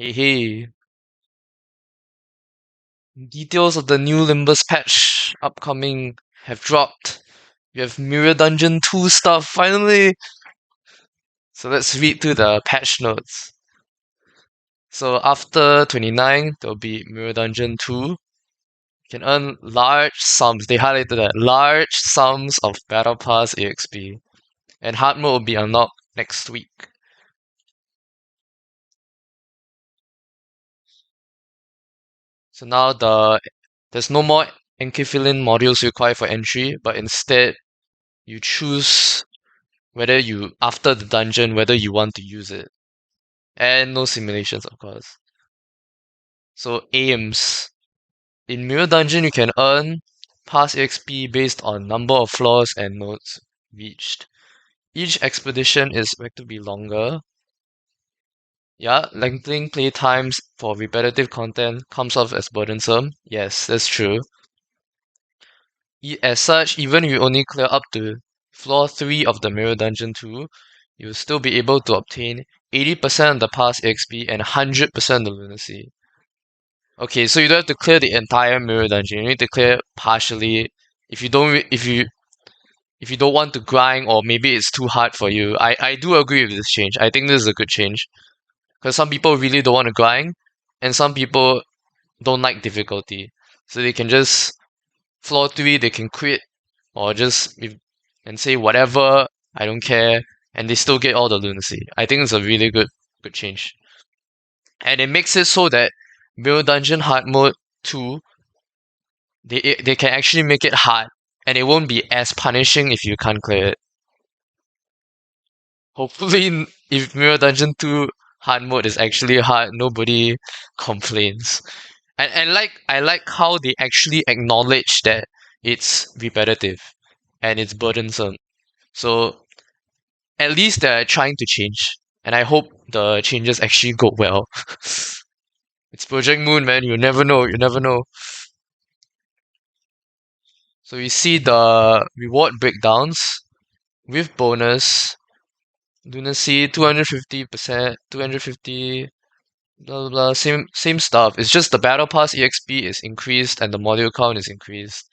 Hey hey, details of the new Limbus patch upcoming have dropped. We have Mirror Dungeon 2 stuff finally. So let's read through the patch notes. So after 29, there'll be Mirror Dungeon 2. You can earn large sums. They highlighted that large sums of Battle Pass EXP. And hard mode will be unlocked next week. So now there's no more Enkephalin modules required for entry, but instead you choose whether you, after the dungeon, whether you want to use it. And no simulations, of course. So aims. In Mirror Dungeon, you can earn pass EXP based on number of floors and nodes reached. Each expedition is expected to be longer. Yeah, lengthening play times for repetitive content comes off as burdensome. Yes, that's true. As such, even if you only clear up to floor 3 of the Mirror Dungeon 2, you'll still be able to obtain 80% of the pass EXP and 100% of the lunacy. Okay, so you don't have to clear the entire Mirror Dungeon. You need to clear partially. If you don't, if you don't want to grind, or maybe it's too hard for you, I do agree with this change. I think this is a good change because some people really don't want to grind, and some people don't like difficulty, so they can just floor 3. They can quit or just and say whatever. I don't care, and they still get all the lunacy. I think it's a really good change, and it makes it so that Mirror Dungeon Hard Mode 2, they can actually make it hard, and it won't be as punishing if you can't clear it. Hopefully, if Mirror Dungeon 2 hard mode is actually hard, nobody complains. And I like how they actually acknowledge that it's repetitive and it's burdensome. So at least they're trying to change, and I hope the changes actually go well. It's Project Moon, man. You never know. You never know. So we see the reward breakdowns with bonus. Lunacy 250%, 250, blah blah blah. Same stuff. It's just the battle pass EXP is increased and the module count is increased.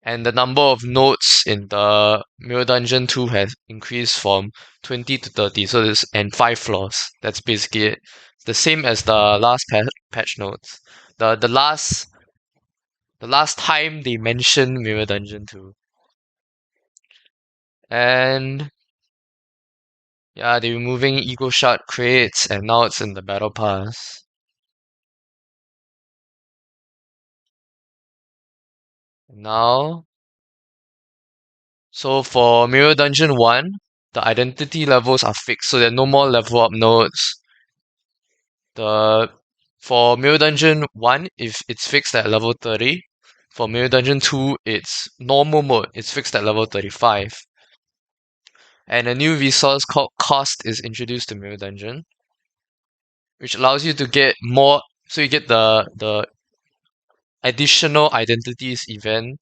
And the number of nodes in the Mirror Dungeon 2 has increased from 20 to 30. So there's and 5 floors. That's basically it. The same as the last patch notes. The last time they mentioned Mirror Dungeon 2. And yeah, they're removing Ego Shard crates, and now it's in the Battle Pass. Now, so for Mirror Dungeon 1, the identity levels are fixed, so there are no more level up nodes. For Mirror Dungeon 1, if it's fixed at level 30, for Mirror Dungeon 2, it's normal mode, it's fixed at level 35. And a new resource called Cost is introduced to Mirror Dungeon, which allows you to get more, so you get the additional identities event.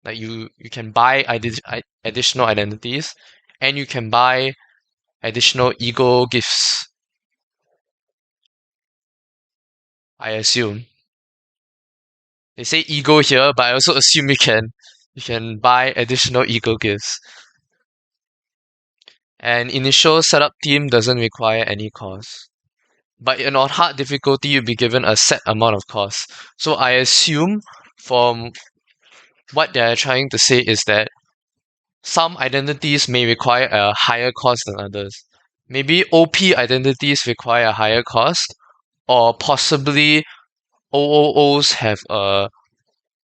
Like you can buy additional identities, and you can buy additional ego gifts. I assume they say ego here, but I also assume you can buy additional ego gifts. And initial setup team doesn't require any cost, but on hard difficulty you'll be given a set amount of cost. So I assume from what they're trying to say is that some identities may require a higher cost than others. Maybe OP identities require a higher cost, or possibly OOOs have a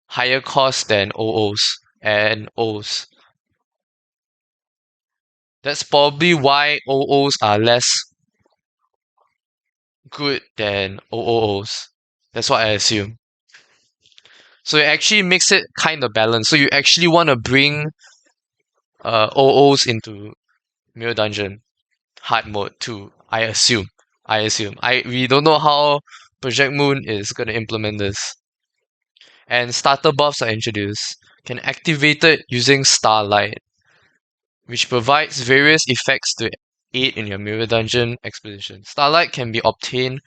higher cost than OOs and Os. That's probably why OOs are less good than OOOs. That's what I assume. So it actually makes it kind of balanced. So you actually want to bring OOs into Mirror Dungeon hard mode too. I assume. We don't know how Project Moon is gonna implement this. And starter buffs are introduced. Can activate it using Starlight, which provides various effects to aid in your Mirror Dungeon expedition. Starlight can be obtained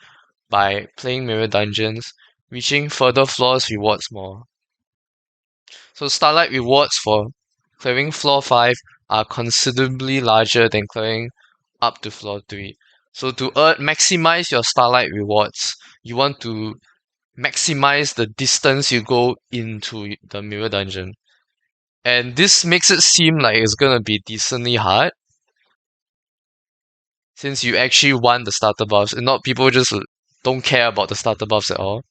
by playing Mirror Dungeons. Reaching further floors rewards more. So Starlight rewards for clearing floor 5 are considerably larger than clearing up to floor 3. So to maximize your Starlight rewards, you want to maximize the distance you go into the Mirror Dungeon. And this makes it seem like it's gonna be decently hard, since you actually want the starter buffs, and not people just don't care about the starter buffs at all.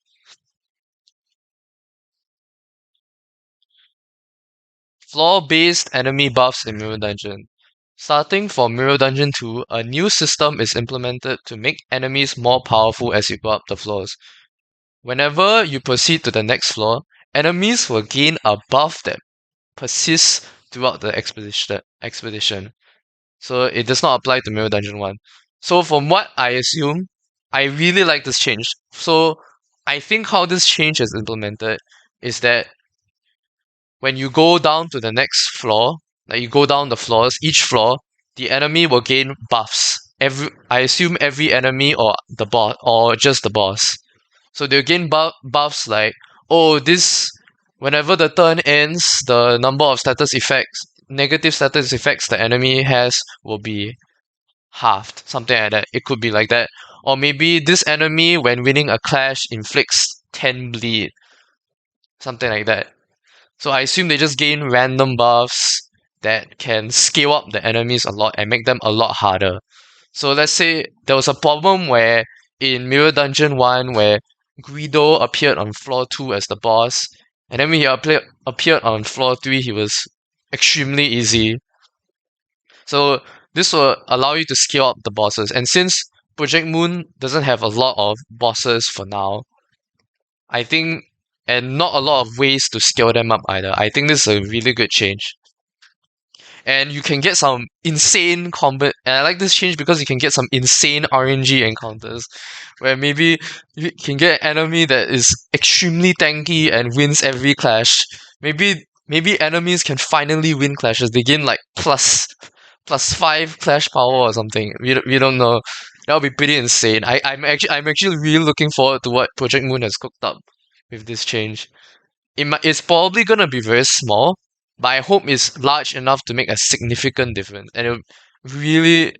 Floor-based enemy buffs in Mirror Dungeon. Starting from Mirror Dungeon 2, a new system is implemented to make enemies more powerful as you go up the floors. Whenever you proceed to the next floor, enemies will gain a buff that persists throughout the expedition. So it does not apply to Mirror Dungeon 1. So from what I assume, I really like this change. So I think how this change is implemented is that when you go down to the next floor, like you go down the floors, each floor, the enemy will gain buffs. I assume every enemy or the boss or just the boss. So they'll gain buffs like, oh, this whenever the turn ends, the number of negative status effects the enemy has will be halved, something like that. It could be like that. Or maybe this enemy, when winning a clash, inflicts 10 bleed, something like that. So I assume they just gain random buffs that can scale up the enemies a lot and make them a lot harder. So let's say there was a problem where in Mirror Dungeon 1 where Guido appeared on floor 2 as the boss, and then when he appeared on floor 3, he was extremely easy. So this will allow you to scale up the bosses. And since Project Moon doesn't have a lot of bosses for now, I think, and not a lot of ways to scale them up either, I think this is a really good change. And you can get some insane combat. And I like this change because you can get some insane RNG encounters, where maybe you can get an enemy that is extremely tanky and wins every clash. Maybe enemies can finally win clashes. They gain like plus 5 clash power or something. We don't know. That would be pretty insane. I'm actually really looking forward to what Project Moon has cooked up with this change. It's probably gonna be very small, but I hope it's large enough to make a significant difference, and it'll really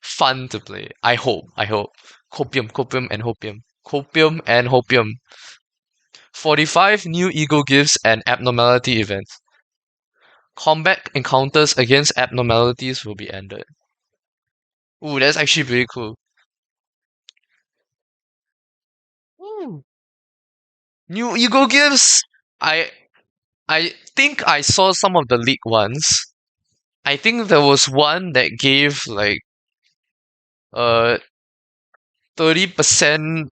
fun to play. I hope. Copium, and hopium. Copium and hopium. 45 new ego gifts and abnormality events. Combat encounters against abnormalities will be ended. Ooh, that's actually pretty cool. Ooh. New ego gifts. I think I saw some of the leaked ones. I think there was one that gave like 30%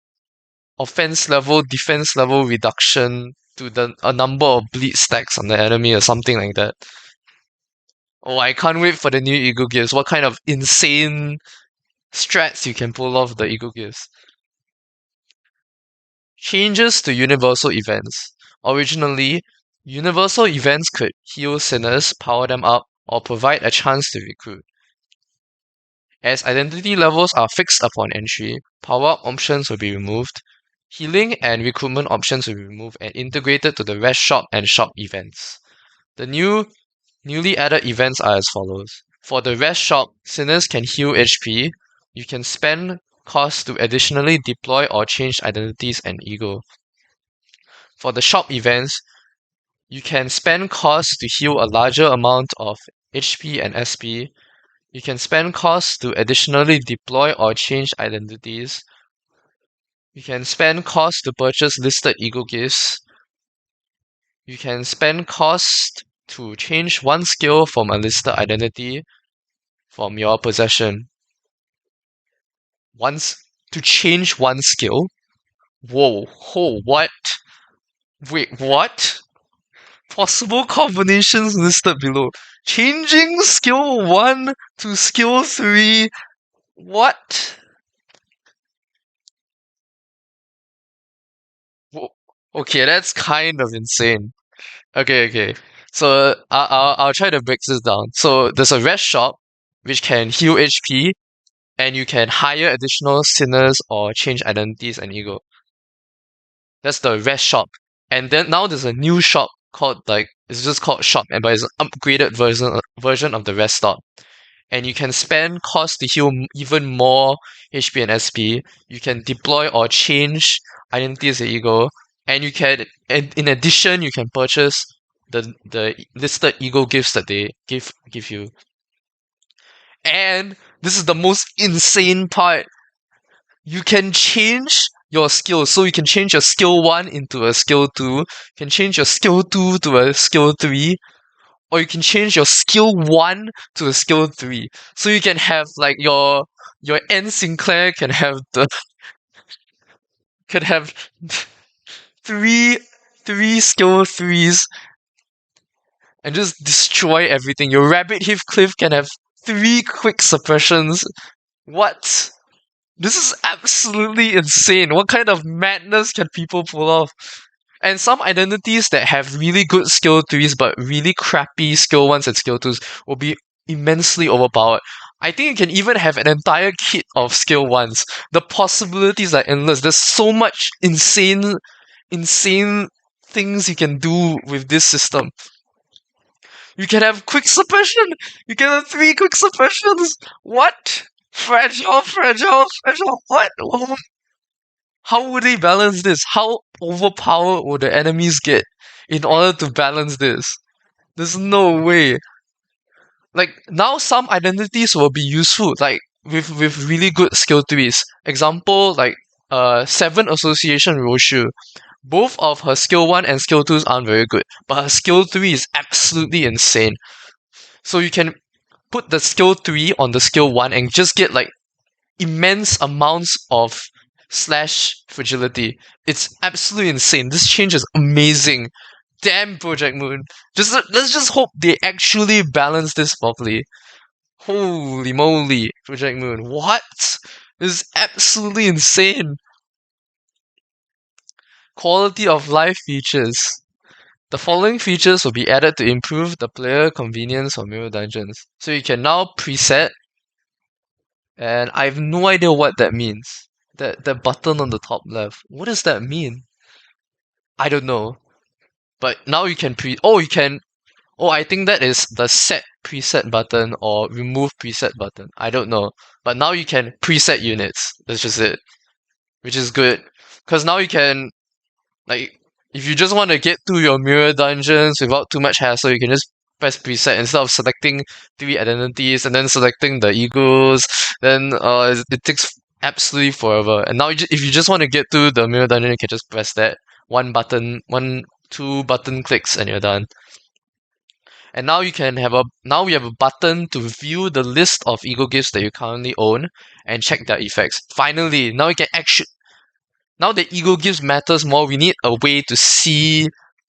offense level, defense level reduction to a number of bleed stacks on the enemy or something like that. Oh, I can't wait for the new ego gifts. What kind of insane strats you can pull off the ego gifts. Changes to universal events. Originally, universal events could heal sinners, power them up, or provide a chance to recruit. As identity levels are fixed upon entry, power-up options will be removed, healing and recruitment options will be removed and integrated to the rest shop and shop events. The newly added events are as follows. For the rest shop, sinners can heal HP. You can spend costs to additionally deploy or change identities and ego. For the shop events, you can spend costs to heal a larger amount of HP and SP. You can spend costs to additionally deploy or change identities. You can spend costs to purchase listed ego gifts. You can spend costs to change one skill from a listed identity from your possession. To change one skill? Whoa, what? Wait, what? Possible combinations listed below. Changing skill 1 to skill 3? What? Okay, that's kind of insane. Okay. So I'll try to break this down. So there's a rest shop which can heal HP and you can hire additional sinners or change identities and ego. That's the rest shop. And then now there's a new shop called it's just called shop, but it's an upgraded version of the rest stop. And you can spend cost to heal even more HP and SP. You can deploy or change identities and ego, and you can, and in addition, you can purchase the listed ego gifts that they give you. And this is the most insane part. You can change your skill. So you can change your skill 1 into a skill 2. You can change your skill 2 to a skill 3. Or you can change your skill 1 to a skill 3. So you can have like your N Sinclair can have three skill 3s and just destroy everything. Your Rabbit Heathcliff can have 3 quick suppressions. What? This is absolutely insane. What kind of madness can people pull off? And some identities that have really good skill 3s but really crappy skill 1s and skill 2s will be immensely overpowered. I think you can even have an entire kit of skill 1s. The possibilities are endless. There's so much insane things you can do with this system. You can have quick suppression! You can have 3 quick suppressions! What? Fragile. What? How would they balance this? How overpowered would the enemies get in order to balance this? There's no way. Like, now some identities will be useful, like, with really good skill 3s. Example, like, 7 Association Roshu. Both of her skill 1 and skill 2s aren't very good, but her skill 3 is absolutely insane. So you can put the skill 3 on the skill 1 and just get, like, immense amounts of slash fragility. It's absolutely insane. This change is amazing. Damn, Project Moon. Let's just hope they actually balance this properly. Holy moly, Project Moon. What? This is absolutely insane. Quality of life features. The following features will be added to improve the player convenience of Mirror Dungeons. So you can now preset, and I have no idea what that means. That button on the top left. What does that mean? I don't know. But now you can I think that is the set preset button or remove preset button. I don't know. But now you can preset units. That's just it. Which is good. Because now you can, like, if you just want to get through your mirror dungeons without too much hassle, you can just press preset instead of selecting 3 identities and then selecting the egos. Then it takes absolutely forever. And now if you just want to get through the mirror dungeon, you can just press that 2 button clicks and you're done. And now we have a button to view the list of ego gifts that you currently own and check their effects. Finally, now now that ego gifts matters more, we need a way to see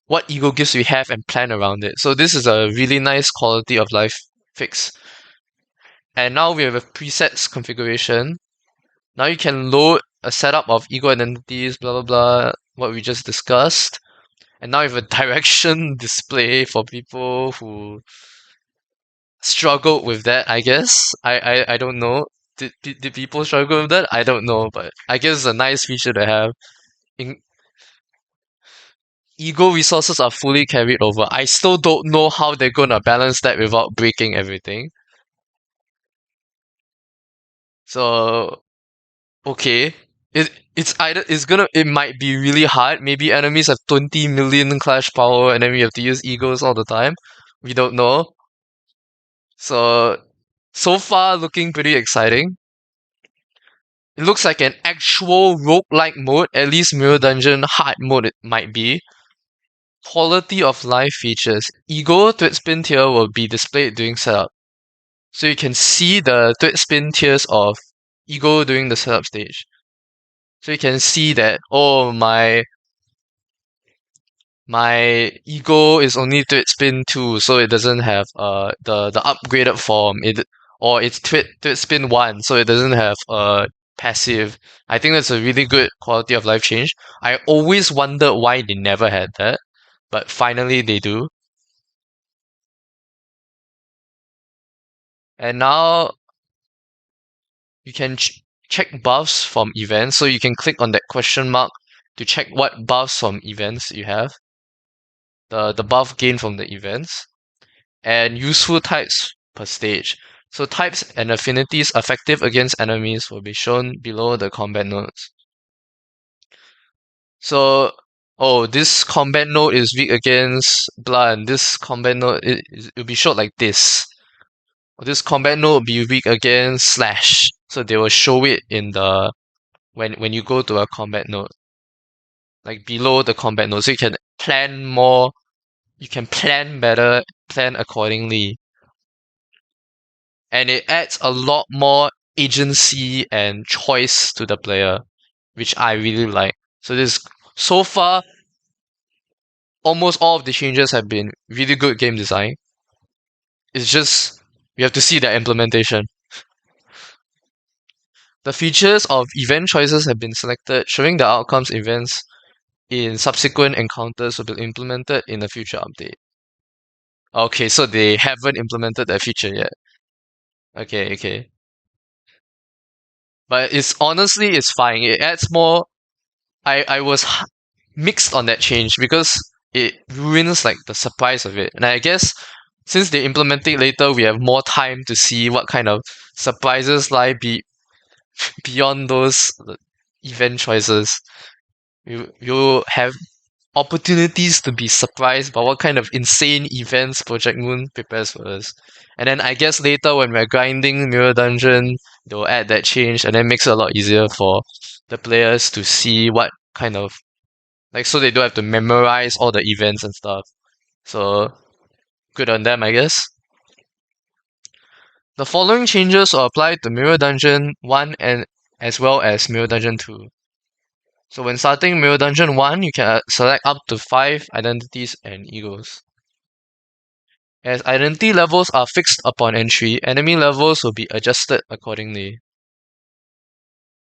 what ego gifts we have and plan around it. So this is a really nice quality of life fix. And now we have a presets configuration. Now you can load a setup of ego identities, blah blah blah, what we just discussed. And now you have a direction display for people who struggled with that, I guess. I don't know. Did people struggle with that? I don't know, but I guess it's a nice feature to have. Ego resources are fully carried over. I still don't know how they're gonna balance that without breaking everything. So okay. It might be really hard. Maybe enemies have 20 million clash power and then we have to use egos all the time. We don't know. So far looking pretty exciting. It looks like an actual roguelike mode, at least Mirror Dungeon hard mode it might be. Quality of life features. Ego Twit Spin tier will be displayed during setup. So you can see the Twit Spin tiers of Ego during the setup stage. So you can see that, oh, my ego is only Twit Spin 2, so it doesn't have the upgraded form. Or it's Twit Spin 1, so it doesn't have passive. I think that's a really good quality of life change. I always wondered why they never had that, but finally they do. And now you can check buffs from events. So you can click on that question mark to check what buffs from events you have. The buff gain from the events. And useful types per stage. So types and affinities effective against enemies will be shown below the combat nodes. So, this combat node is weak against blood, and this combat node will be shown like this. This combat node will be weak against slash. So they will show it in the when you go to a combat node. Like below the combat node. So you can plan more, you can plan better, plan accordingly. And it adds a lot more agency and choice to the player, which I really like. So far, almost all of the changes have been really good game design. It's just you have to see the implementation. The features of event choices have been selected, showing the outcomes events in subsequent encounters will be implemented in a future update. Okay, so they haven't implemented that feature yet. Okay. But it's fine. It adds more. I was mixed on that change because it ruins like the surprise of it. And I guess since they implement it later, we have more time to see what kind of surprises lie beyond those event choices. You have opportunities to be surprised by what kind of insane events Project Moon prepares for us. And then I guess later when we're grinding Mirror Dungeon, they'll add that change and then makes it a lot easier for the players to see what kind of so they don't have to memorize all the events and stuff. So good on them, I guess. The following changes are applied to Mirror Dungeon 1 and as well as Mirror Dungeon 2. So when starting Mirror Dungeon 1, you can select up to 5 identities and egos. As identity levels are fixed upon entry, enemy levels will be adjusted accordingly.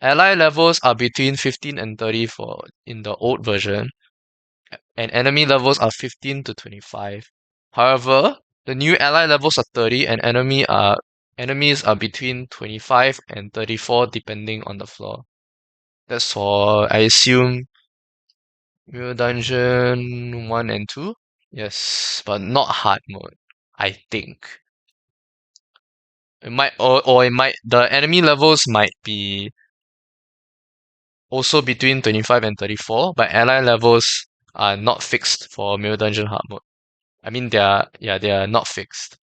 Ally levels are between 15 and 30 in the old version, and enemy levels are 15 to 25. However, the new ally levels are 30 and enemies are between 25 and 34 depending on the floor. That's for, I assume, Mirror Dungeon 1 and 2? Yes, but not hard mode, I think. It might, the enemy levels might be also between 25 and 34, but ally levels are not fixed for Mirror Dungeon hard mode. I mean, they are not fixed.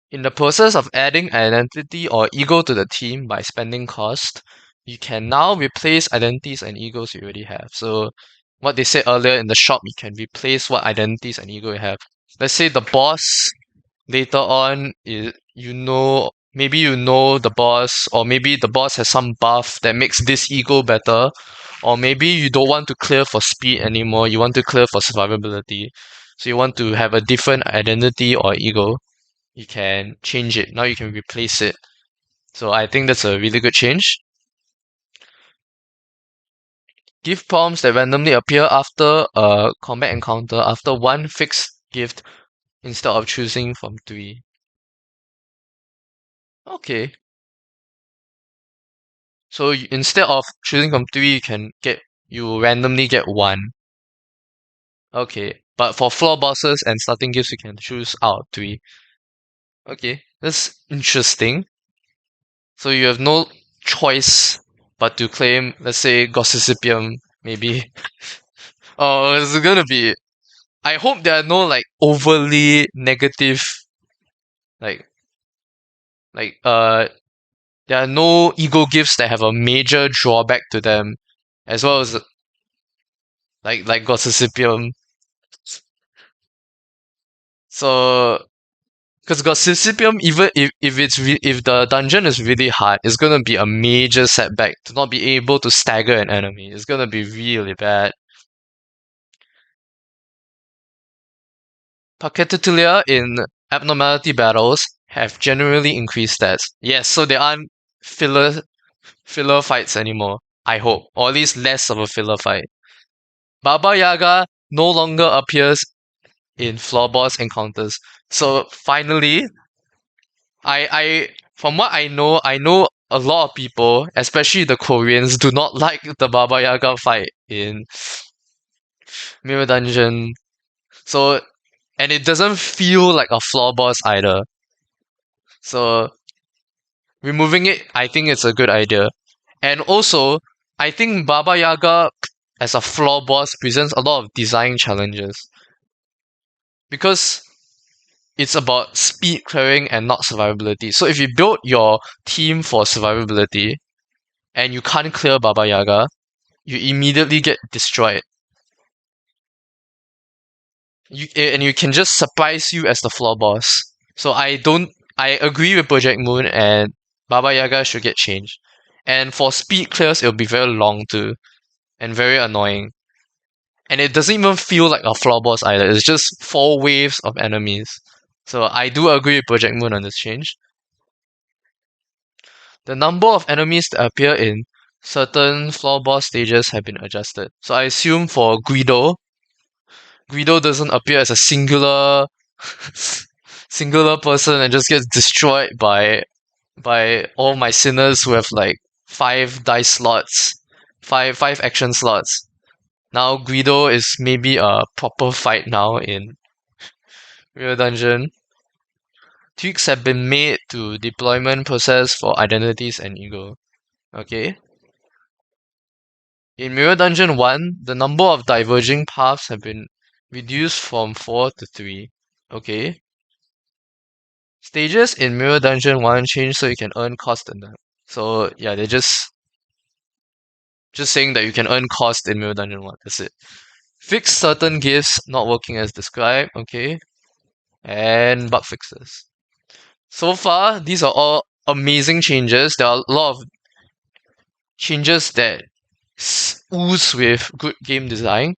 In the process of adding identity or ego to the team by spending cost, you can now replace identities and egos you already have. So what they said earlier in the shop, you can replace what identities and ego you have. Let's say the boss later on maybe you know the boss, or maybe the boss has some buff that makes this ego better, or maybe you don't want to clear for speed anymore, you want to clear for survivability. So you want to have a different identity or ego. You can change it. Now you can replace it. So I think that's a really good change. Gift prompts that randomly appear after a combat encounter after one fixed gift instead of choosing from 3. Okay. So instead of choosing from 3, you randomly get 1. Okay. But for floor bosses and starting gifts, you can choose out of 3. Okay. That's interesting. So you have no choice but to claim, let's say, Gossicipium, maybe. Oh, it's gonna be... I hope there are no, overly negative, like, there are no ego gifts that have a major drawback to them, as well as, like Gossicipium. So, because Gossicipium, even if the dungeon is really hard, it's gonna be a major setback to not be able to stagger an enemy. It's gonna be really bad. Paquetatilia in abnormality battles have generally increased stats. Yes, so there aren't filler fights anymore, I hope. Or at least less of a filler fight. Baba Yaga no longer appears in floor boss encounters. So finally, I from what I know a lot of people, especially the Koreans, do not like the Baba Yaga fight in Mirror Dungeon. So, and it doesn't feel like a floor boss either. So, removing it, I think it's a good idea. And also, I think Baba Yaga as a floor boss presents a lot of design challenges. Because it's about speed clearing and not survivability. So if you build your team for survivability and you can't clear Baba Yaga, you immediately get destroyed. And you can just surprise you as the floor boss. So I agree with Project Moon, and Baba Yaga should get changed. And for speed clears, it'll be very long too, and very annoying. And it doesn't even feel like a floor boss either. It's just 4 waves of enemies. So I do agree with Project Moon on this change. The number of enemies that appear in certain floor boss stages have been adjusted. So I assume for Guido doesn't appear as a singular person and just gets destroyed by all my sinners who have like 5 dice slots, five action slots. Now Guido is maybe a proper fight now in Real Dungeon. Tweaks have been made to deployment process for identities and ego. Okay. In Mirror Dungeon 1, the number of diverging paths have been reduced from 4 to 3. Okay. Stages in Mirror Dungeon 1 change so you can earn cost in them. So yeah, they're just saying that you can earn cost in Mirror Dungeon 1. That's it. Fix certain gifts not working as described. Okay. And bug fixes. So far, these are all amazing changes. There are a lot of changes that ooze with good game design.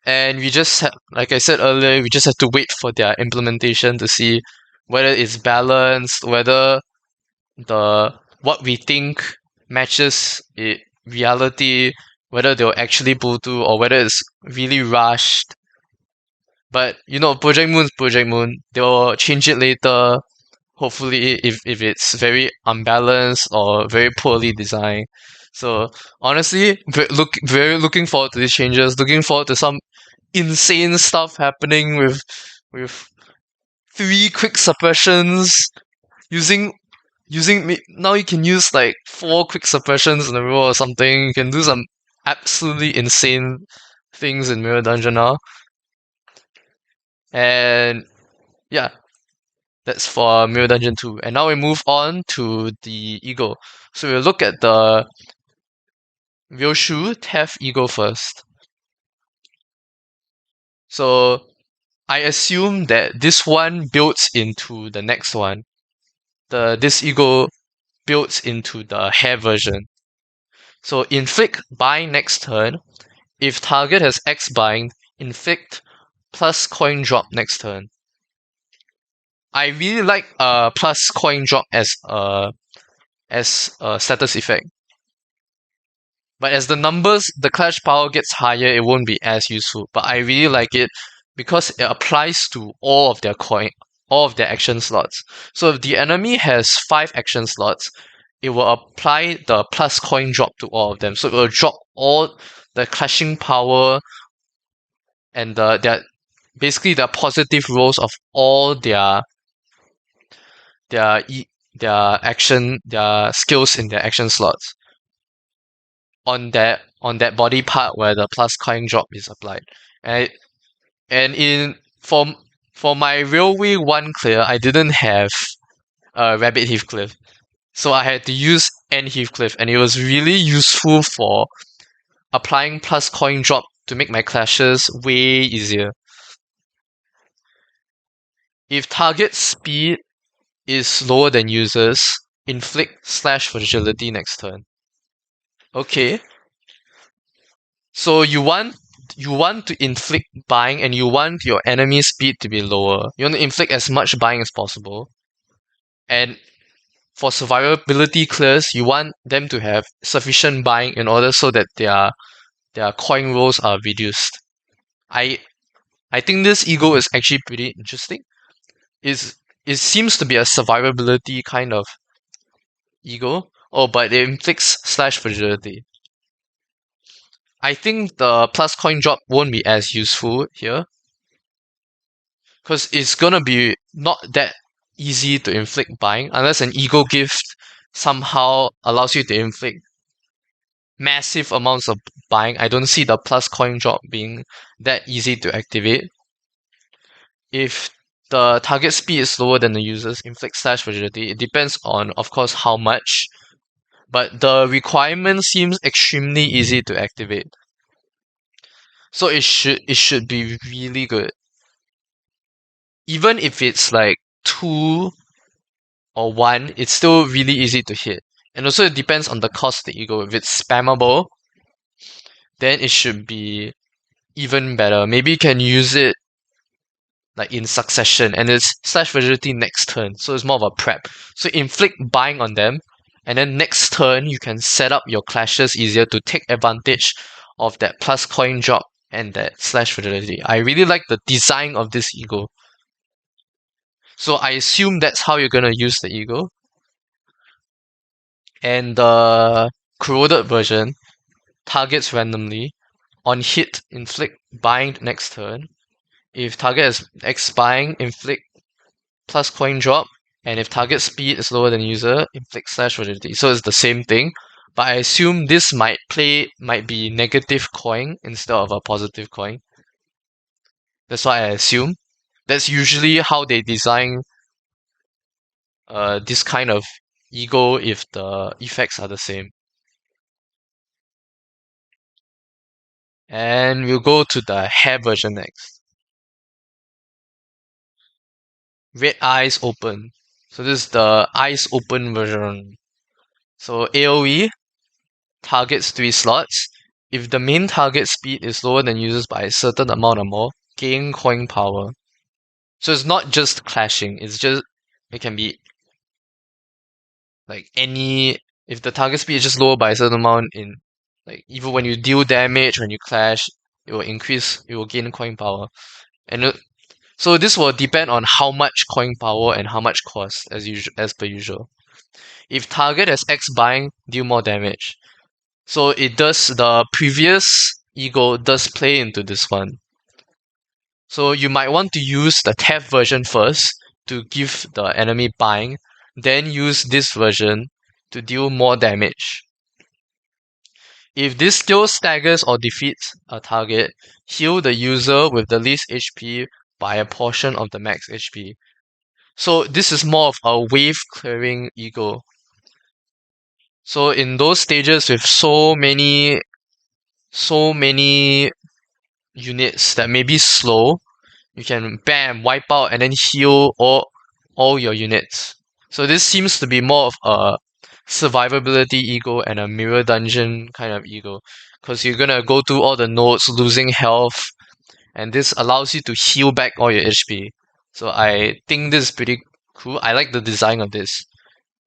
And we just like I said earlier, we just have to wait for their implementation to see whether it's balanced, whether what we think matches reality, whether they'll actually pull through, or whether it's really rushed. But Project Moon's Project Moon. They'll change it later. Hopefully, if it's very unbalanced or very poorly designed. So honestly, very looking forward to these changes. Looking forward to some insane stuff happening with 3 quick suppressions. Using now you can use like 4 quick suppressions in a row or something. You can do some absolutely insane things in Mirror Dungeon now. And yeah, that's for Mirror Dungeon 2. And now we move on to the Ego. So we'll look at the Ryoshu Theft Ego first. So I assume that this one builds into the next one. This Ego builds into the hair version. So inflict bind next turn. If target has X bind, inflict plus coin drop next turn. I really like plus coin drop as a status effect. But as the clash power gets higher, it won't be as useful. But I really like it because it applies to all of their action slots. So if the enemy has 5 action slots, it will apply the plus coin drop to all of them. So it will drop all the clashing power and basically the positive rolls of all their skills in their action slots on that body part where the plus coin drop is applied. For my Railway 1 clear, I didn't have Rabbit Heathcliff. So I had to use N Heathcliff, and it was really useful for applying plus coin drop to make my clashes way easier. If target speed is lower than users, inflict slash fragility next turn. Okay. So you want to inflict bind, and you want your enemy speed to be lower. You want to inflict as much bind as possible. And for survivability clears, you want them to have sufficient bind in order so that their coin rolls are reduced. I think this ego is actually pretty interesting. It seems to be a survivability kind of ego. Oh, but it inflicts slash fragility. I think the plus coin drop won't be as useful here, because it's gonna be not that easy to inflict buying unless an ego gift somehow allows you to inflict massive amounts of buying. I don't see the plus coin drop being that easy to activate. If the target speed is slower than the user's inflict slash fragility, it depends on, of course, how much, but the requirement seems extremely easy to activate. So it should be really good. Even if it's like 2 or 1, it's still really easy to hit. And also it depends on the cost of the ego. If it's spammable, then it should be even better. Maybe you can use it like in succession, and it's slash fragility next turn, so it's more of a prep. So inflict buying on them, and then next turn you can set up your clashes easier to take advantage of that plus coin drop and that slash fragility. I really like the design of this ego. So I assume that's how you're gonna use the ego. And the corroded version targets randomly. On hit, inflict bind next turn. If target is X buying, inflict plus coin drop. And if target speed is lower than user, inflict slash fragility. So it's the same thing. But I assume this might be negative coin instead of a positive coin. That's what I assume. That's usually how they design this kind of ego if the effects are the same. And we'll go to the hair version next. Red eyes open. So this is the eyes open version. So AoE targets 3 slots. If the main target speed is lower than users by a certain amount or more, gain coin power. So it's not just clashing, it can be like any, if the target speed is just lower by a certain amount in, like even when you deal damage, when you clash, it will gain coin power. And so this will depend on how much coin power and how much cost as per usual. If target has X buying, deal more damage. So the previous ego does play into this one. So you might want to use the theft version first to give the enemy buying, then use this version to deal more damage. If this skill staggers or defeats a target, heal the user with the least HP by a portion of the max HP. So this is more of a wave clearing ego. So in those stages with so many units that may be slow, you can bam, wipe out and then heal all your units. So this seems to be more of a survivability ego and a mirror dungeon kind of ego, because you're gonna go through all the nodes losing health, and this allows you to heal back all your HP. So I think this is pretty cool. I like the design of this.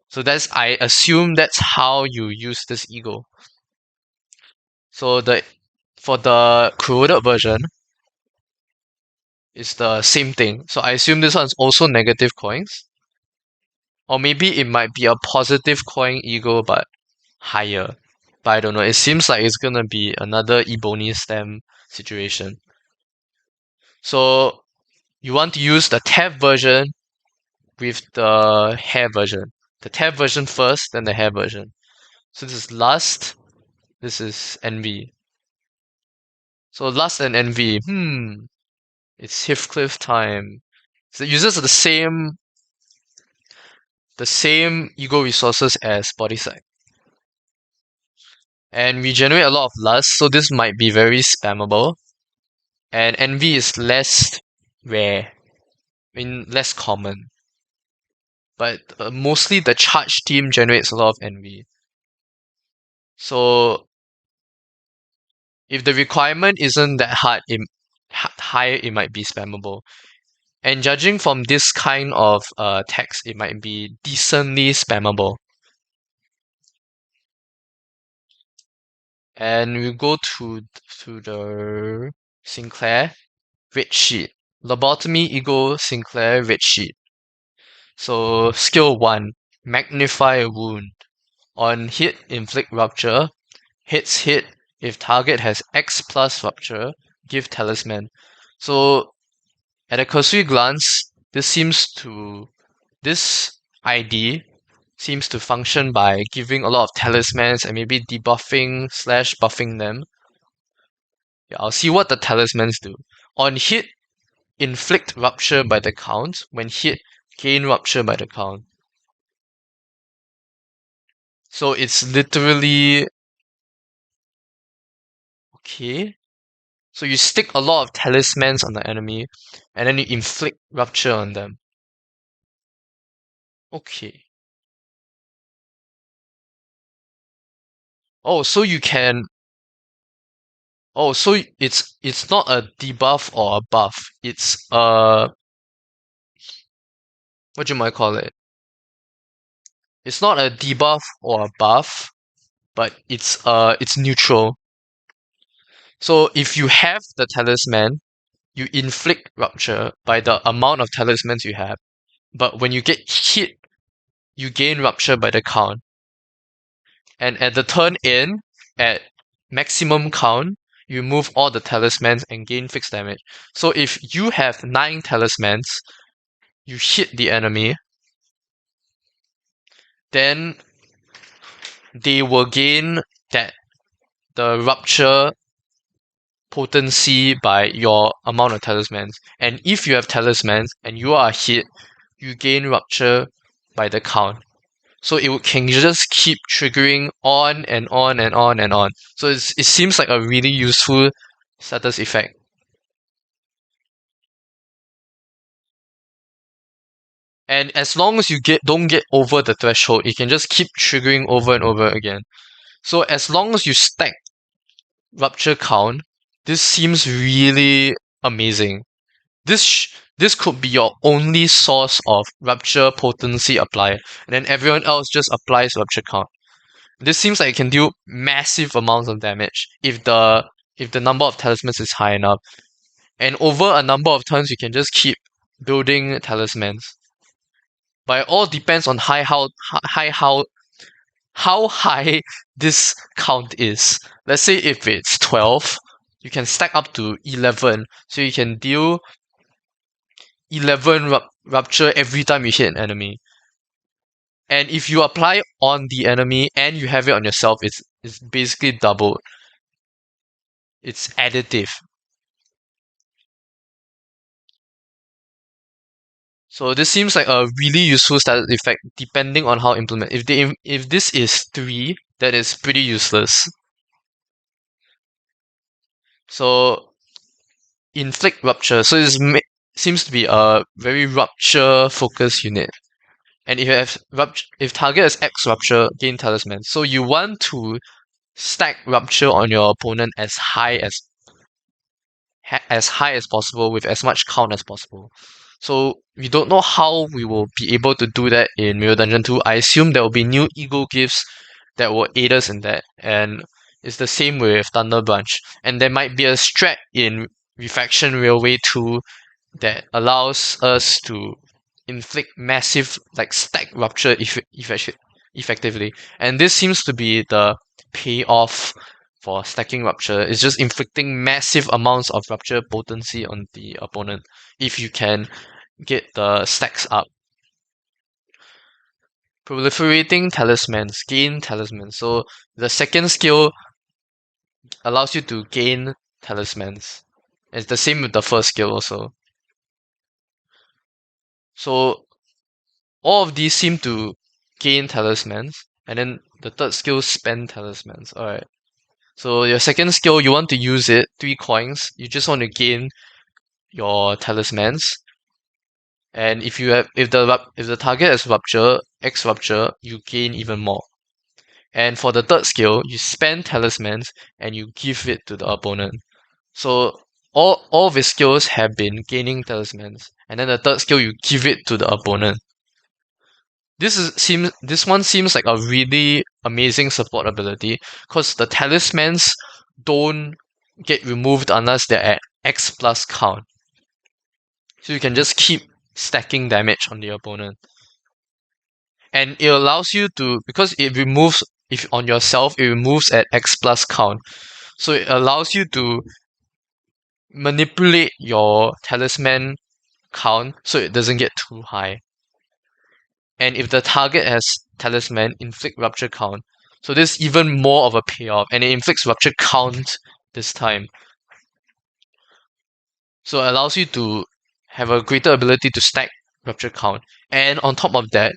So I assume that's how you use this ego. So for the corroded version, it's the same thing. So I assume this one's also negative coins. Or maybe it might be a positive coin ego but higher. But I don't know. It seems like it's gonna be another Ebony stem situation. So you want to use the tab version with the hair version. The tab version first, then the hair version. So this is lust, this is envy. So lust and envy. It's Heathcliff time. So it uses the same ego resources as body side. And we generate a lot of lust, so this might be very spammable. And envy is less rare. I mean, less common. But mostly the charge team generates a lot of envy. So if the requirement isn't that high, it might be spammable. And judging from this kind of text, it might be decently spammable. And we go to the Sinclair red sheet. Lobotomy Ego Sinclair red sheet. So skill 1. magnify a wound. On hit, inflict rupture. Hits hit. If target has X plus rupture, give talisman. So at a cursory glance, this ID seems to function by giving a lot of talismans and maybe debuffing / buffing them. Yeah, I'll see what the talismans do. On hit, inflict rupture by the count. When hit, gain rupture by the count. So it's literally... Okay. So you stick a lot of talismans on the enemy, and then you inflict rupture on them. Okay. Oh, so you can... Oh, so it's not a debuff or a buff. It's what you might call it. It's not a debuff or a buff, but it's neutral. So if you have the talisman, you inflict rupture by the amount of talismans you have. But when you get hit, you gain rupture by the count. And at the turn in, at maximum count, you move all the talismans and gain fixed damage. So if you have 9 talismans, you hit the enemy, then they will gain the rupture potency by your amount of talismans. And if you have talismans and you are hit, you gain rupture by the count. So it can just keep triggering on and on and on and on. So it seems like a really useful status effect. And as long as you don't get over the threshold, it can just keep triggering over and over again. So as long as you stack rupture count, this seems really amazing. This could be your only source of rupture potency apply, and then everyone else just applies rupture count. This seems like it can deal massive amounts of damage if the number of talismans is high enough. And over a number of turns, you can just keep building talismans. But it all depends on how high this count is. Let's say if it's 12, you can stack up to 11, so you can deal 11 rupture every time you hit an enemy. And if you apply on the enemy and you have it on yourself, it's basically doubled. It's additive. So this seems like a really useful status effect depending on how implemented. If this is 3, that is pretty useless. So inflict rupture. So this seems to be a very rupture focused unit. And if target is X rupture, gain talisman. So you want to stack rupture on your opponent as high as possible with as much count as possible. So we don't know how we will be able to do that in Mirror Dungeon 2. I assume there will be new ego gifts that will aid us in that, and it's the same with Thunder Branch. And there might be a strat in Refraction Railway 2 that allows us to inflict massive, stack rupture effectively. And this seems to be the payoff for stacking rupture. It's just inflicting massive amounts of rupture potency on the opponent if you can get the stacks up. Proliferating talismans, gain talismans. So the second skill allows you to gain talismans. It's the same with the first skill also. So all of these seem to gain talismans, and then the third skill spend talismans. Alright. So your second skill, you want to use it, 3 coins. You just want to gain your talismans. And if the target has rupture, X rupture, you gain even more. And for the third skill, you spend talismans and you give it to the opponent. So all of his skills have been gaining talismans, and then the third skill you give it to the opponent. This one seems like a really amazing support ability, because the talismans don't get removed unless they're at X plus count. So you can just keep stacking damage on the opponent. And it allows you to, because it removes, if on yourself, it removes at X plus count. So it allows you to manipulate your talisman count so it doesn't get too high. And if the target has talisman, inflict rupture count. So this is even more of a payoff, and it inflicts rupture count this time. So it allows you to have a greater ability to stack rupture count. And on top of that,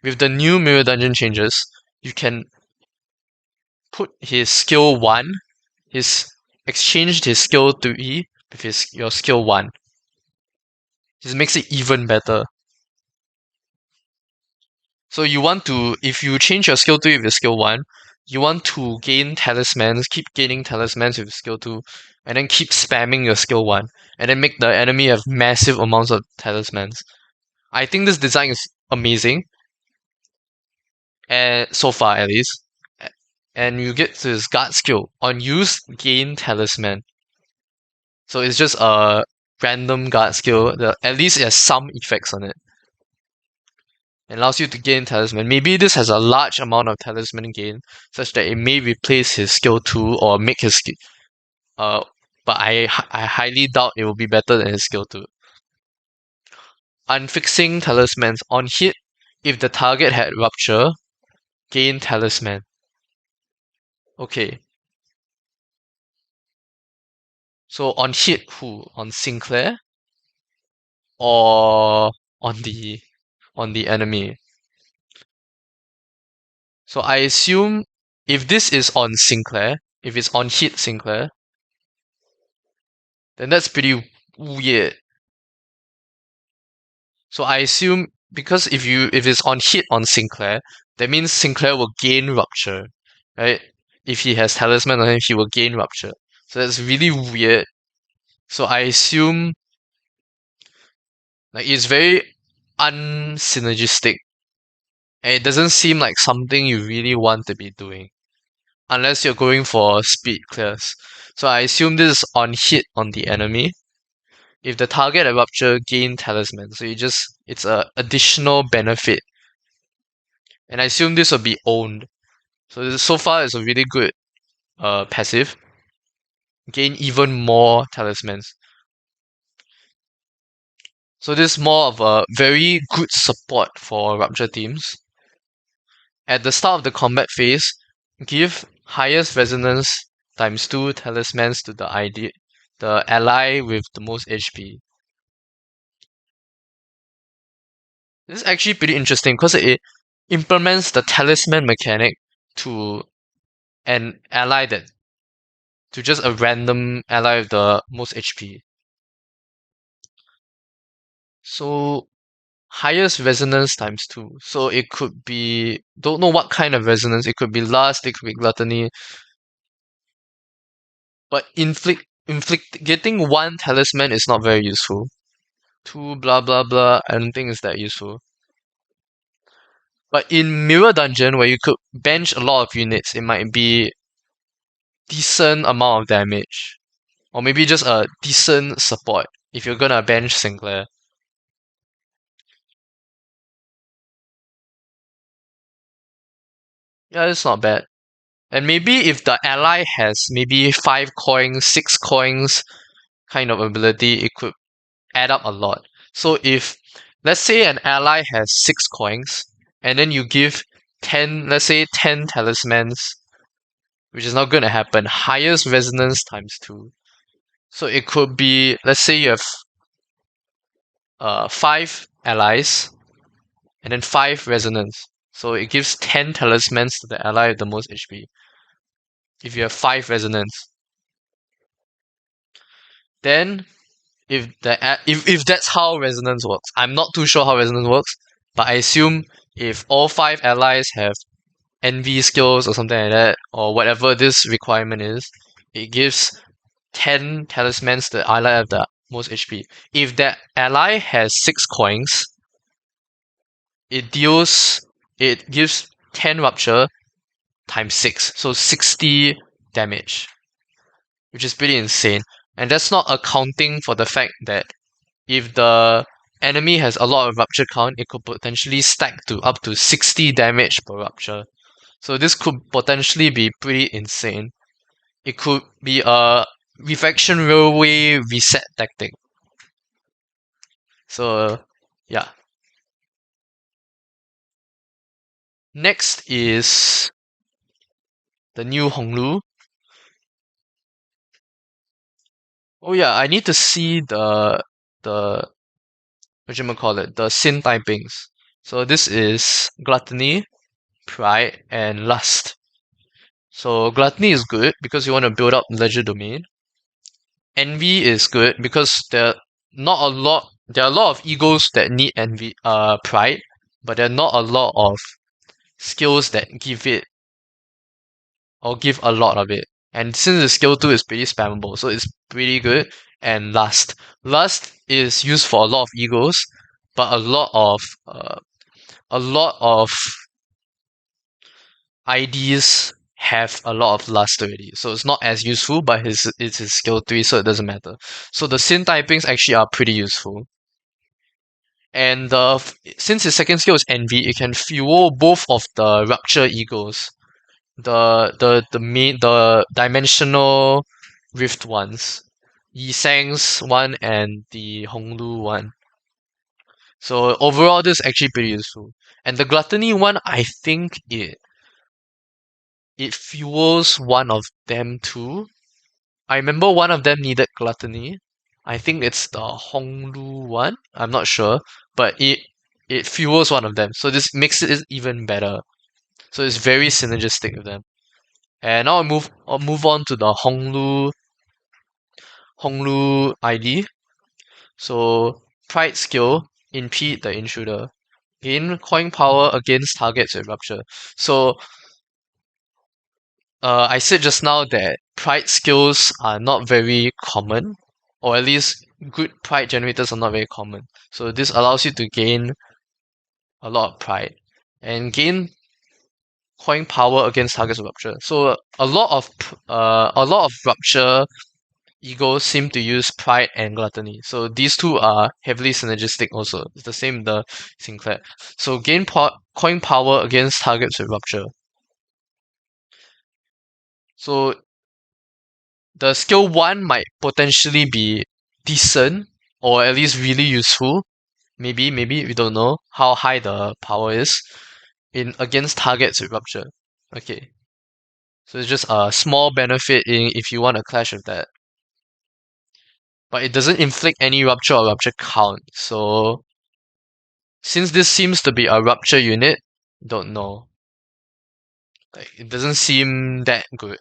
with the new Mirror Dungeon changes, you can put his skill 1, exchange his skill 3 with your skill 1. This makes it even better. So you want to, if you change your skill 3 with your skill 1, you want to gain talismans, keep gaining talismans with skill 2, and then keep spamming your skill 1, and then make the enemy have massive amounts of talismans. I think this design is amazing, and so far at least. And you get this guard skill. On use, gain talisman. So it's just a random guard skill. At least it has some effects on it. It allows you to gain talisman. Maybe this has a large amount of talisman gain, such that it may replace his skill 2 or make his skill. But I highly doubt it will be better than his skill 2. Unfixing talismans. On hit, if the target had rupture, gain talisman. Okay. So on hit, who? On Sinclair? Or on the enemy? So I assume if this is on Sinclair, if it's on hit Sinclair, then that's pretty weird. So I assume because if it's on hit on Sinclair, that means Sinclair will gain rupture, right? If he has talisman on him, he will gain rupture. So that's really weird. So I assume like it's very unsynergistic. And it doesn't seem like something you really want to be doing. Unless you're going for speed clears. So I assume this is on hit on the enemy. If the target at rupture, gain talisman. So it's a additional benefit. And I assume this will be owned. So far it's a really good passive. Gain even more talismans. So this is more of a very good support for rupture teams. At the start of the combat phase, give highest resonance times 2 talismans to the ally with the most HP. This is actually pretty interesting because it implements the talisman mechanic to an ally to just a random ally with the most HP. So highest resonance times 2. So it could be, don't know what kind of resonance. It could be lust, it could be gluttony. But getting 1 talisman is not very useful. 2 blah blah blah, I don't think it's that useful. But in Mirror Dungeon, where you could bench a lot of units, it might be decent amount of damage. Or maybe just a decent support if you're gonna bench Sinclair. Yeah, it's not bad. And maybe if the ally has maybe 5 coins, 6 coins kind of ability, it could add up a lot. So if, let's say an ally has 6 coins, and then you give 10, let's say 10 talismans, which is not going to happen, highest resonance times 2. So it could be, let's say you have 5 allies, and then 5 resonance. So it gives 10 talismans to the ally with the most HP. If you have 5 resonance. Then if that's how resonance works. I'm not too sure how resonance works, but I assume if all 5 allies have envy skills or something like that, or whatever this requirement is, it gives 10 talismans to the ally of the most HP. If that ally has 6 coins, it gives 10 rupture times 6, so 60 damage, which is pretty insane. And that's not accounting for the fact that if the enemy has a lot of rupture count, it could potentially stack to up to 60 damage per rupture. So this could potentially be pretty insane. It could be a refraction railway reset tactic. So yeah. Next is the new Hong Lu. Oh yeah, I need to see the whatchamacallit, the sin typings. So this is gluttony, pride, and lust. So gluttony is good because you want to build up ledger domain. Envy is good because there are a lot of egos that need envy pride, but there are not a lot of skills that give it or give a lot of it. And since the skill 2 is pretty spammable, so it's pretty good. And lust. Lust is used for a lot of egos, but a lot of IDs have a lot of lust already. So it's not as useful, but it's his skill 3, so it doesn't matter. So the sin typings actually are pretty useful. And since his second skill is envy, it can fuel both of the rupture egos. The dimensional rift ones. Yi Sang's one and the Hong Lu one. So overall this is actually pretty useful. And the gluttony one, I think it fuels one of them too. I remember one of them needed gluttony. I think it's the Hong Lu one. I'm not sure, but it fuels one of them. So this makes it even better. So it's very synergistic with them. And now I'll move on to the Hong Lu ID. So pride skill, impede the intruder. Gain coin power against targets with rupture. So I said just now that pride skills are not very common, or at least good pride generators are not very common. So this allows you to gain a lot of pride and gain coin power against targets with rupture. So a lot of rupture egos seem to use pride and gluttony. So these two are heavily synergistic also. It's the same with the Sinclair. So gain coin power against targets with rupture. So the skill 1 might potentially be decent or at least really useful. Maybe, we don't know how high the power is in against targets with rupture. Okay. So it's just a small benefit if you want to clash with that. But it doesn't inflict any rupture or rupture count. So since this seems to be a rupture unit, don't know. Like, it doesn't seem that good.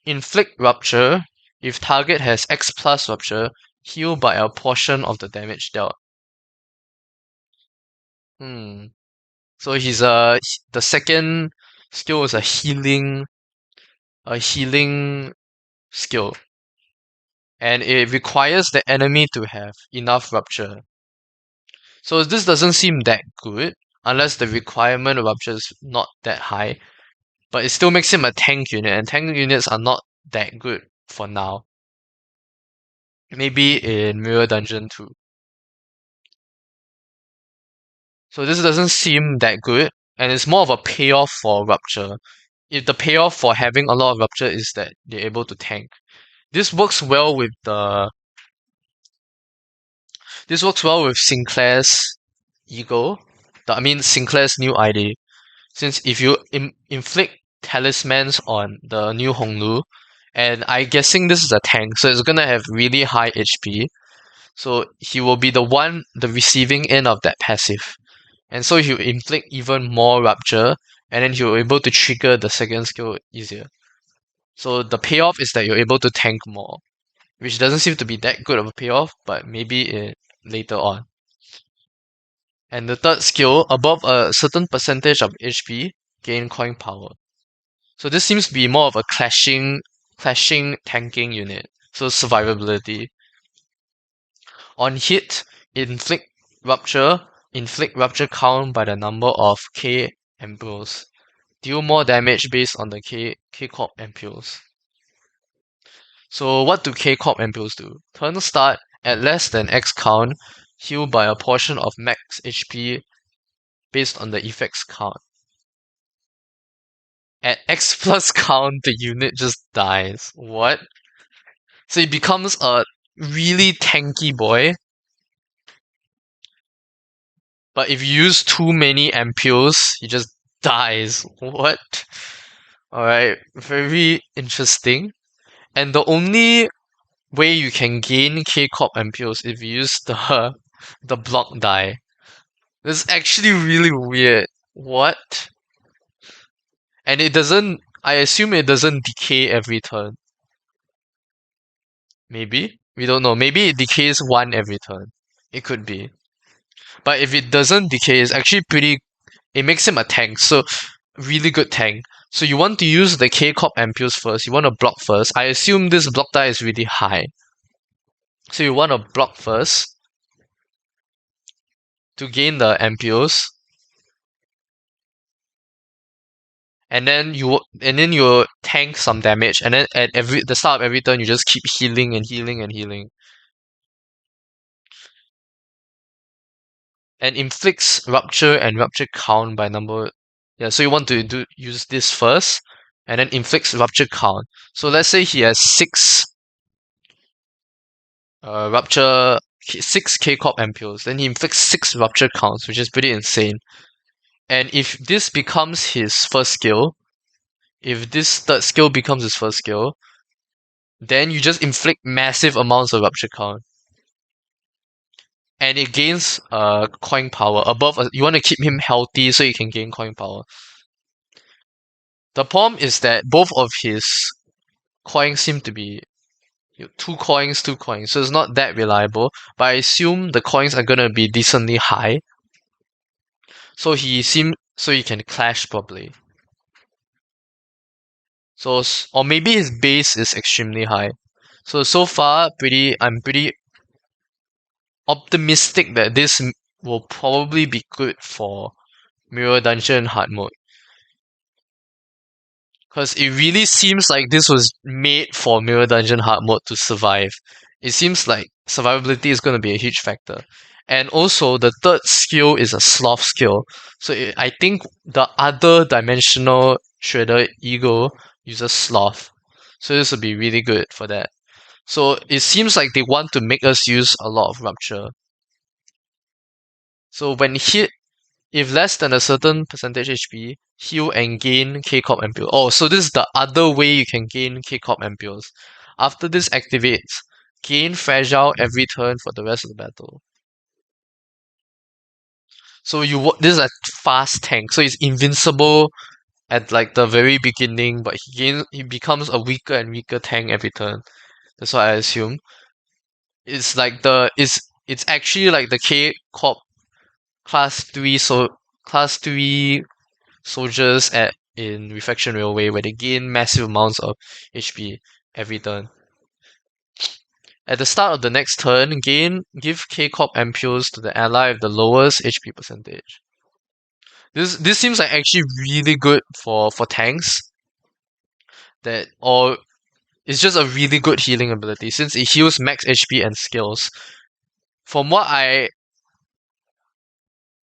Inflict rupture. If target has X plus rupture, heal by a portion of the damage dealt. So the second skill is a healing skill. And it requires the enemy to have enough rupture. So this doesn't seem that good, unless the requirement of rupture is not that high. But it still makes him a tank unit, and tank units are not that good for now. Maybe in Mirror Dungeon 2. So this doesn't seem that good, and it's more of a payoff for rupture. If the payoff for having a lot of rupture is that they're able to tank. This works well with Sinclair's ego. Sinclair's new ID. Since if you inflict talismans on the new Hong Lu, and I'm guessing this is a tank, so it's gonna have really high HP. So he will be the receiving end of that passive. And so he'll inflict even more rupture, and then he'll be able to trigger the second skill easier. So the payoff is that you're able to tank more, which doesn't seem to be that good of a payoff, but maybe later on. And the third skill, above a certain percentage of HP, gain coin power. So this seems to be more of a clashing tanking unit. So survivability. On hit, inflict rupture count by the number of K ampules. Deal more damage based on the K Corp ampules. So what do K Corp ampules do? Turn start, At less than X count, heal by a portion of max HP based on the effects count. At X plus count, the unit just dies. What? So it becomes a really tanky boy. But if you use too many ampules, he just dies. What? Alright, very interesting. And the only way you can gain K-Corp ampules if you use the block die. This is actually really weird. What? And it doesn't, I assume it doesn't decay every turn. Maybe? We don't know. Maybe it decays one every turn. It could be. But if it doesn't decay, it's actually pretty, it makes him a tank. So, really good tank. So you want to use the K-Corp ampules first. You want to block first. I assume this block die is really high. So you want to block first to gain the ampules. And then you tank some damage, and then at the start of every turn you just keep healing and healing and healing. And inflicts rupture and rupture count by number. Yeah, so you want to use this first, and then inflicts rupture count. So let's say he has 6 rupture, 6 K-Corp ampules, then he inflicts 6 rupture counts, which is pretty insane. And if this becomes his first skill, if this third skill becomes his first skill, then you just inflict massive amounts of rupture count. And it gains coin power above. You want to keep him healthy so you can gain coin power. The problem is that both of his coins seem to be 2 coins, 2 coins, so it's not that reliable. But I assume the coins are gonna be decently high, so he can clash properly. So, or maybe his base is extremely high. So far, I'm pretty optimistic that this will probably be good for Mirror Dungeon hard mode. Because it really seems like this was made for Mirror Dungeon hard mode to survive. It seems like survivability is going to be a huge factor. And also, the third skill is a sloth skill. So I think the other dimensional Shredder Eagle uses sloth. So this will be really good for that. So it seems like they want to make us use a lot of rupture. So when hit, if less than a certain percentage HP, heal and gain K-Corp ampules. Oh, so this is the other way you can gain K-Corp ampules. After this activates, gain fragile every turn for the rest of the battle. So this is a fast tank, so it's invincible at like the very beginning, but he becomes a weaker and weaker tank every turn. That's what I assume. It's like it's actually like the K-Corp class 3 soldiers in Reflection Railway, where they gain massive amounts of HP every turn. At the start of the next turn, give K-Corp ampules to the ally with the lowest HP percentage. This seems like actually really good for tanks. Or it's just a really good healing ability since it heals max HP and skills. From what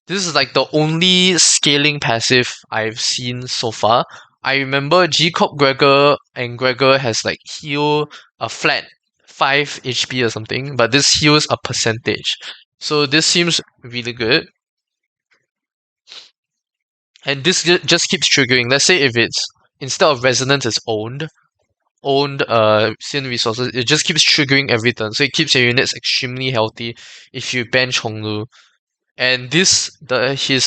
this is like the only scaling passive I've seen so far. I remember G-Corp Gregor and Gregor has like heal a flat 5 HP or something, but this heals a percentage. So this seems really good. And this just keeps triggering. Let's say if it's, instead of resonance, it's owned Sin resources, it just keeps triggering every turn. So it keeps your units extremely healthy if you bench Hong Lu. And his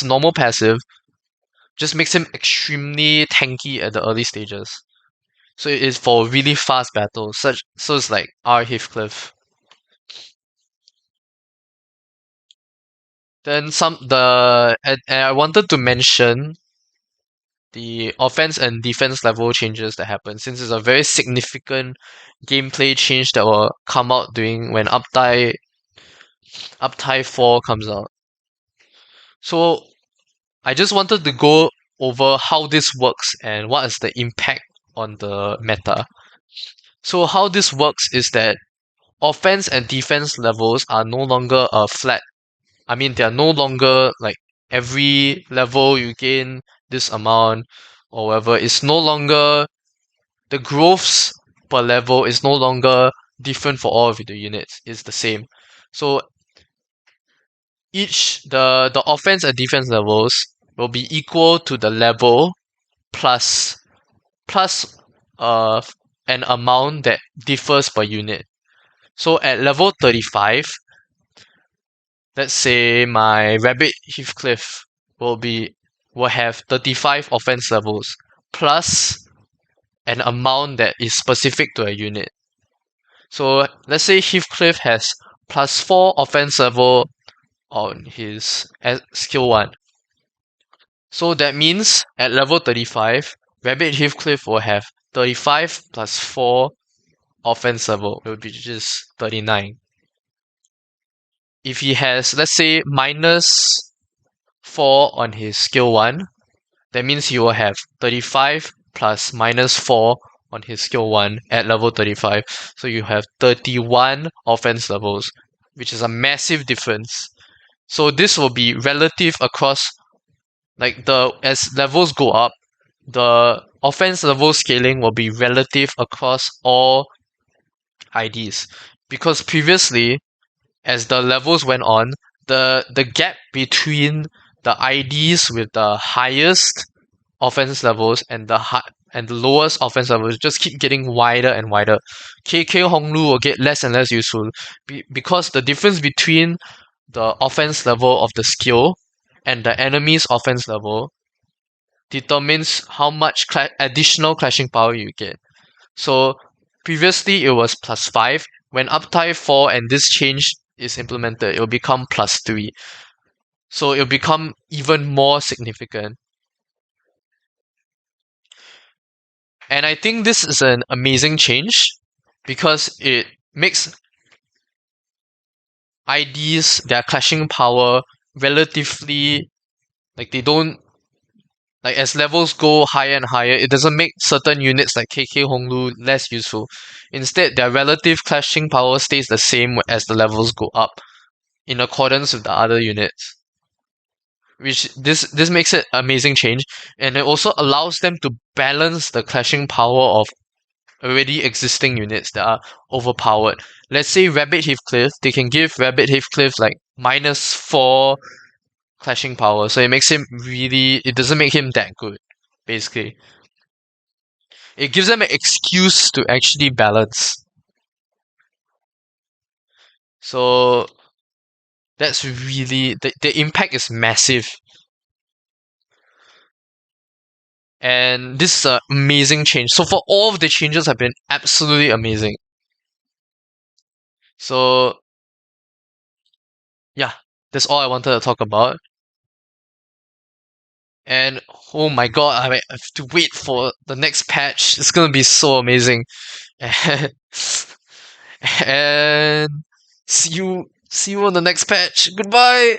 normal passive just makes him extremely tanky at the early stages. So it is for really fast battles. So it's like R. Heathcliff. Then and I wanted to mention the offense and defense level changes that happen, since it's a very significant gameplay change that will come out when Uptie 4 comes out. So I just wanted to go over how this works and what is the impact on the meta. So how this works is that offense and defense levels are no longer a flat. I mean, they are no longer like every level you gain this amount or whatever. It's no longer the growths per level is no longer different for all of the units. It's the same. So the offense and defense levels will be equal to the level plus uh an amount that differs per unit. So at level 35, let's say my Rabbit Heathcliff will have 35 offense levels plus an amount that is specific to a unit. So let's say Heathcliff has plus 4 offense level on his skill 1. So that means at level 35, Rabbit Heathcliff will have 35 plus 4 offense level, it will be just 39. If he has, let's say, minus 4 on his skill 1, that means he will have 35 plus minus 4 on his skill 1 at level 35. So you have 31 offense levels, which is a massive difference. So this will be relative across, like as levels go up, the offense level scaling will be relative across all IDs. Because previously, as the levels went on, the gap between the IDs with the highest offense levels and the lowest offense levels just keep getting wider and wider. KK Hong Lu will get less and less useful because the difference between the offense level of the skill and the enemy's offense level determines how much additional clashing power you get. So previously it was plus 5. When uptime 4 and this change is implemented, it will become plus 3. So it will become even more significant. And I think this is an amazing change because it makes IDs, their clashing power, relatively, like they don't, like as levels go higher and higher, it doesn't make certain units like KK Hong Lu less useful. Instead, their relative clashing power stays the same as the levels go up, in accordance with the other units. Which this makes it amazing change, and it also allows them to balance the clashing power of already existing units that are overpowered. Let's say Rabbit Heathcliff, they can give Rabbit Heathcliff like minus 4 clashing power, so it doesn't make him that good, basically. It gives them an excuse to actually balance. So that's really, the impact is massive. And this is an amazing change. So for all of the changes have been absolutely amazing. So yeah, that's all I wanted to talk about. And oh my god, I have to wait for the next patch. It's gonna be so amazing. And see you on the next patch. Goodbye.